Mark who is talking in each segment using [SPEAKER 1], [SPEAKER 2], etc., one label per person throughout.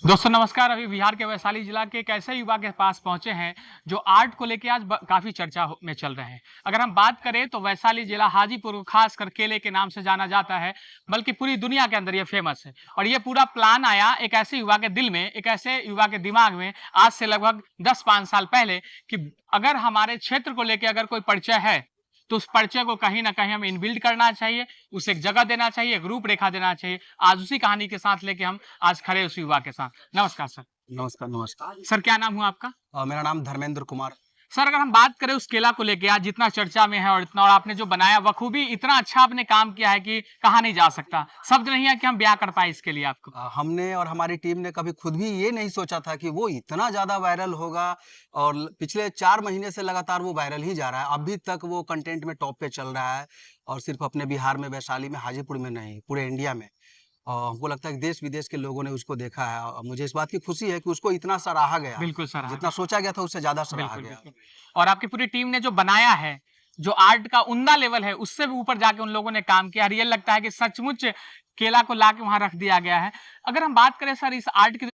[SPEAKER 1] दोस्तों नमस्कार। अभी बिहार के वैशाली जिला के एक ऐसे युवा के पास पहुंचे हैं जो आर्ट को लेके आज काफी चर्चा में चल रहे हैं। अगर हम बात करें तो वैशाली जिला हाजीपुर को खासकर केले के नाम से जाना जाता है, बल्कि पूरी दुनिया के अंदर ये फेमस है। और ये पूरा प्लान आया एक ऐसे युवा के दिल में, एक ऐसे युवा के दिमाग में आज से लगभग 10-5 साल पहले कि अगर हमारे क्षेत्र को लेकर अगर कोई परिचय है तो उस परिचय को कहीं ना कहीं हमें इनबिल्ड करना चाहिए, उसे एक जगह देना चाहिए, एक रूपरेखा देना चाहिए। आज उसी कहानी के साथ लेके हम आज खड़े उस युवा के साथ। नमस्कार सर।
[SPEAKER 2] नमस्कार, नमस्कार।
[SPEAKER 1] सर क्या नाम हुआ आपका?
[SPEAKER 2] मेरा नाम धर्मेंद्र कुमार।
[SPEAKER 1] सर अगर हम बात करें उस केला को लेके आज जितना चर्चा में है और इतना, और आपने जो बनाया बखूबी इतना अच्छा आपने काम किया है कि कहा नहीं जा सकता, शब्द नहीं है कि हम बयां कर पाए इसके लिए आपको।
[SPEAKER 2] हमने और हमारी टीम ने कभी खुद भी ये नहीं सोचा था कि वो इतना ज़्यादा वायरल होगा और पिछले 4 महीने से लगातार वो वायरल ही जा रहा है। अभी तक वो कंटेंट में टॉप पे चल रहा है और सिर्फ़ अपने बिहार में, वैशाली में, हाजीपुर में नहीं, पूरे इंडिया में। हमको लगता है कि देश-विदेश के लोगों ने उसको देखा है और मुझे इस बात की खुशी है कि उसको इतना सराहा गया।
[SPEAKER 1] बिल्कुल सर।
[SPEAKER 2] जितना सोचा गया था उससे ज़्यादा सराहा
[SPEAKER 1] बिल्कुल
[SPEAKER 2] गया।
[SPEAKER 1] बिल्कुल। और आपकी पूरी टीम ने जो बनाया है, जो आर्ट का उम्दा लेवल है, उससे भी ऊपर जाके उन लोगों ने काम किया। रियल लगता है कि सचमुच केला को लाके वहां रख दिया गया है। अगर हम बात करें सर इस आर्ट की,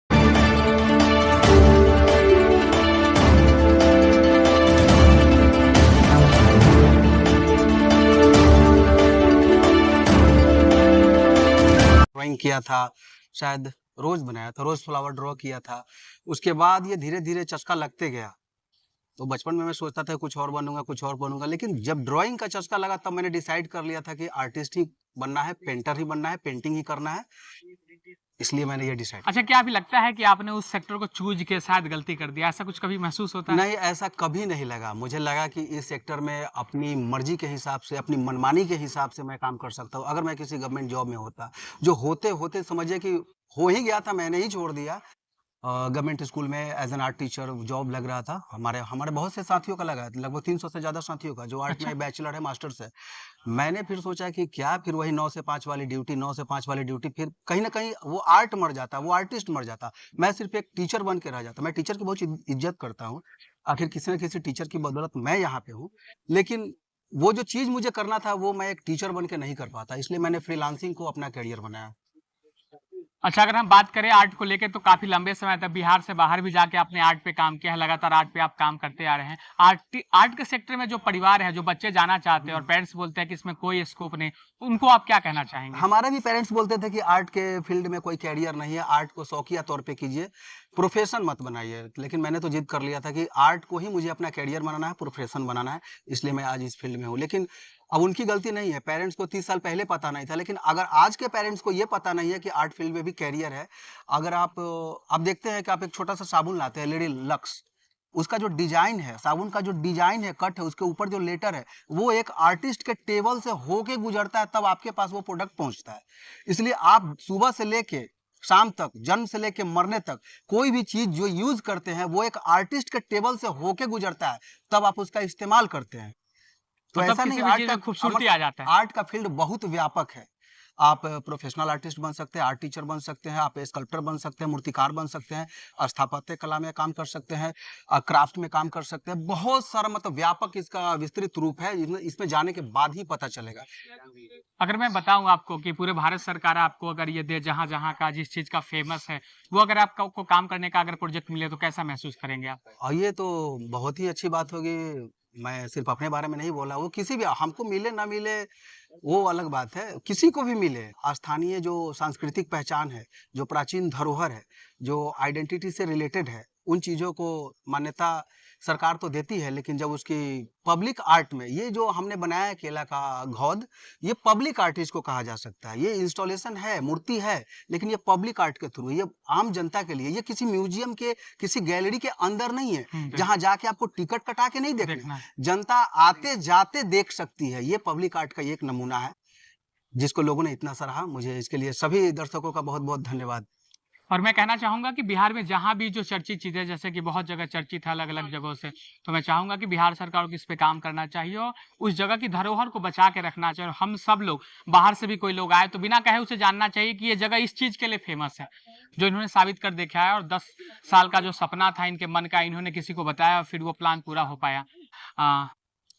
[SPEAKER 2] ड्राइंग किया था, शायद रोज़ बनाया था, रोज़ फ्लावर ड्रॉ किया था। उसके बाद ये धीरे-धीरे चस्का लगते गया। तो बचपन में मैं सोचता था कुछ और बनूँगा, लेकिन जब ड्राइंग का चस्का लगा तब मैंने डिसाइड कर लिया था कि आर्टिस्ट ही बनना है, पेंटर ही बनना है, पेंटिंग ही करना है। इसलिए मैंने ये डिसाइड
[SPEAKER 1] अच्छा क्या अभी लगता है कि आपने उस सेक्टर को चूज के शायद गलती कर दिया, ऐसा कुछ कभी महसूस होता है?
[SPEAKER 2] नहीं, ऐसा कभी नहीं लगा। मुझे लगा कि इस सेक्टर में अपनी मर्ज़ी के हिसाब से, अपनी मनमानी के हिसाब से मैं काम कर सकता हूँ। अगर मैं किसी गवर्नमेंट जॉब में होता, जो होते-होते समझिए कि हो ही गया था, मैंने ही छोड़ दिया। गवर्नमेंट स्कूल में as an art teacher job लग रहा था। हमारे हमारे बहुत से साथियों का लगा है, लगभग 300 से ज़्यादा साथियों का, जो आर्ट
[SPEAKER 1] अच्छा।
[SPEAKER 2] में बैचलर है, मास्टर्स है। मैंने फिर सोचा कि क्या फिर वही 9 से 5 वाली ड्यूटी, 9 से 5 वाली ड्यूटी, फिर कहीं न कहीं वो आर्ट मर जाता, वो आर्टिस्ट मर जाता। मैं सिर्फ़ एक टीचर बन के रह जाता। मैं टीचर की बहुत इज़्ज़त करता हूँ। आखिर किसी न किसी टीचर की बदौलत मैं यहाँ पे हूँ। लेकिन वो जो चीज़ मुझे करना था, वो मैं एक टीचर बन के नहीं कर पाता। इसलिए मैंने फ्रीलांसिंग को अपना करियर बनाया।
[SPEAKER 1] अच्छा अगर हम बात करें आर्ट को लेके तो काफ़ी लंबे समय तक बिहार से बाहर भी जाके आपने आर्ट पे काम किया है, लगातार आर्ट पे आप काम करते आ रहे हैं। आर्ट के सेक्टर में जो परिवार है, जो बच्चे जाना चाहते हैं और पेरेंट्स बोलते हैं कि इसमें कोई स्कोप नहीं, उनको आप क्या कहना चाहेंगे?
[SPEAKER 2] हमारे भी पेरेंट्स बोलते थे कि आर्ट के फील्ड में कोई करियर नहीं है, आर्ट को शौकिया तौर पे कीजिए, प्रोफ़ेशन मत बनाइए। लेकिन मैंने तो ज़िद कर लिया था कि आर्ट को ही मुझे अपना करियर बनाना है, प्रोफ़ेशन बनाना है, इसलिए मैं आज इस फील्ड में हूँ। लेकिन अब उनकी गलती नहीं है, पेरेंट्स को 30 साल पहले पता नहीं था, लेकिन अगर आज के पेरेंट्स को ये पता नहीं है कि आर्ट फील्ड में भी करियर है। अगर आप देखते हैं कि आप एक छोटा-सा साबुन लाते हैं, लेडी लक्स, उसका जो डिज़ाइन है, साबुन का जो डिज़ाइन है, कट है, उसके ऊपर जो लेटर है, वो एक आर्टिस्ट के टेबल से होके गुज़रता है, तब आपके पास वो प्रोडक्ट पहुँचता है। इसलिए आप सुबह से लेके शाम तक, जन्म से लेके मरने तक, कोई भी चीज़ जो यूज़ करते हैं, वो एक आर्टिस्ट के टेबल से होके गुज़रता है, तब आप उसका इस्तेमाल करते हैं। तो
[SPEAKER 1] मतलब
[SPEAKER 2] ऐसा नहीं,
[SPEAKER 1] किसी भी चीज़ में खूबसूरती आ जाता है।
[SPEAKER 2] आर्ट का फ़ील्ड बहुत व्यापक है। आप प्रोफ़ेशनल आर्टिस्ट बन सकते हैं, आर्ट टीचर बन सकते हैं, आप स्कल्प्टर बन सकते हैं, मूर्तिकार बन सकते हैं, स्थापत्य कला में काम कर सकते हैं, क्राफ़्ट में काम कर सकते हैं। बहुत सारा मतलब व्यापक इसका विस्तृत रूप है, इसमें इसमें जाने के बाद ही पता चलेगा।
[SPEAKER 1] अगर मैं बताऊँ आपको कि पूरे भारत सरकार आपको अगर ये दे, जहाँ-जहाँ का जिस चीज़ का फ़ेमस है, वो अगर आपको काम करने का अगर प्रोजेक्ट मिले तो कैसा महसूस करेंगे आप?
[SPEAKER 2] और ये तो बहुत ही अच्छी बात होगी। मैं सिर्फ़ अपने बारे में नहीं बोला, वो किसी भी हमको मिले ना मिले, वो अलग बात है। किसी को भी मिले, स्थानीय जो सांस्कृतिक पहचान है, जो प्राचीन धरोहर है, जो आइडेंटिटी से रिलेटेड है, उन चीज़ों को मान्यता सरकार तो देती है, लेकिन जब उसकी पब्लिक आर्ट में ये जो हमने बनाया है केला का घौद, ये पब्लिक आर्ट इसको कहा जा सकता है। ये इंस्टॉलेशन है, मूर्ति है, लेकिन ये पब्लिक आर्ट के थ्रू, ये आम जनता के लिए, ये किसी म्यूज़ियम के, किसी गैलरी के अंदर नहीं है, जहाँ जाके आपको टिकट कटा के नहीं देखना
[SPEAKER 1] देखना
[SPEAKER 2] है।
[SPEAKER 1] है।
[SPEAKER 2] जनता आते-जाते देख सकती है। ये पब्लिक आर्ट का एक नमूना है, जिसको लोगों ने इतना सराहा। मुझे इसके लिए सभी दर्शकों का बहुत-बहुत धन्यवाद।
[SPEAKER 1] और मैं कहना चाहूँगा कि बिहार में जहाँ भी जो चर्चित चीज़ें जैसे कि बहुत जगह चर्चित है अलग-अलग जगहों से, तो मैं चाहूँगा कि बिहार सरकार को इस पे काम करना चाहिए और उस जगह की धरोहर को बचा के रखना चाहिए। और हम सब लोग, बाहर से भी कोई लोग आए तो बिना कहे उसे जानना चाहिए कि ये जगह इस चीज़ के लिए फ़ेमस है, जो इन्होंने साबित कर दिखाया है। और 10 साल का जो सपना था इनके मन का, इन्होंने किसी को बताया और फिर वो प्लान पूरा हो पाया। अ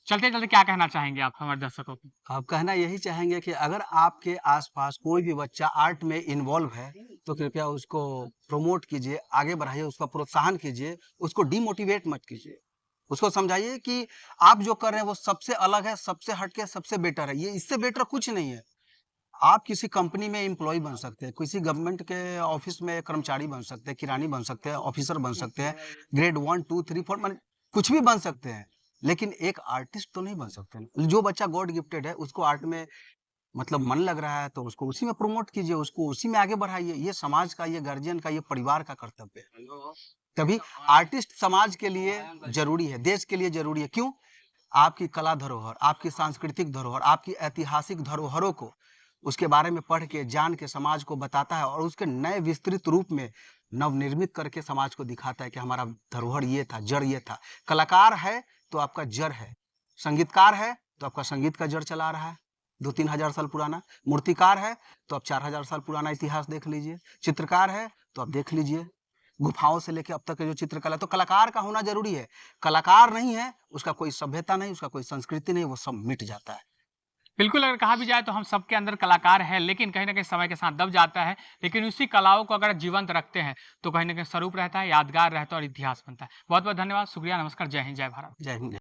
[SPEAKER 1] चलते चलते क्या कहना चाहेंगे आप हमारे दर्शकों को?
[SPEAKER 2] आप कहना यही चाहेंगे कि अगर आपके आसपास कोई भी बच्चा आर्ट में इन्वॉल्व है, तो कृपया उसको प्रमोट कीजिए, आगे बढ़ाइए, उसका प्रोत्साहन कीजिए, उसको डिमोटिवेट मत कीजिए। उसको समझाइए कि आप जो कर रहे हैं वो सबसे अलग है, सबसे हटके, सबसे बेटर है। ये इससे बेटर कुछ नहीं है। आप किसी कंपनी में एम्प्लॉयी बन सकते हैं, किसी गवर्नमेंट के ऑफिस में कर्मचारी बन सकते हैं, किरानी बन सकते हैं, ऑफिसर बन सकते हैं, ग्रेड 1, 2, 3, 4 माने कुछ भी बन सकते हैं, लेकिन एक आर्टिस्ट तो नहीं बन सकते ना। जो बच्चा गॉड गिफ्टेड है, उसको आर्ट में मतलब मन लग रहा है, तो उसको उसी में प्रमोट कीजिए, उसको उसी में आगे बढ़ाइए। ये समाज का, ये गार्जियन का, ये परिवार का कर्तव्य है। तभी आर्टिस्ट समाज के लिए ज़रूरी है, देश के लिए ज़रूरी है। क्यों? आपकी कला धरोहर, आपकी सांस्कृतिक धरोहर, आपकी ऐतिहासिक धरोहरों को उसके बारे में पढ़ के, जान के समाज को बताता है और उसके नए विस्तृत रूप में नवनिर्मित करके समाज को दिखाता है कि हमारा धरोहर ये था, जड़ ये था। कलाकार है तो आपका जड़ है, संगीतकार है तो आपका संगीत का जड़ चला रहा है 2-3 हज़ार साल पुराना, मूर्तिकार है तो आप 4,000 साल पुराना इतिहास देख लीजिए, चित्रकार है तो आप देख लीजिए गुफाओं से लेके अब तक के जो चित्रकला, तो कलाकार का होना ज़रूरी है। कलाकार नहीं है, उसका कोई सभ्यता नहीं, उसका कोई संस्कृति नहीं, वो सब मिट जाता है।
[SPEAKER 1] बिल्कुल, अगर कहा भी जाए तो हम सबके अंदर कलाकार है, लेकिन कहीं न कहीं समय के साथ दब जाता है। लेकिन उसी कलाओं को अगर जीवंत रखते हैं, तो कहीं न कहीं स्वरूप रहता है, यादगार रहता है और इतिहास बनता है। बहुत-बहुत धन्यवाद, शुक्रिया, नमस्कार, जय हिंद, जय भारत।
[SPEAKER 2] जय हिंद।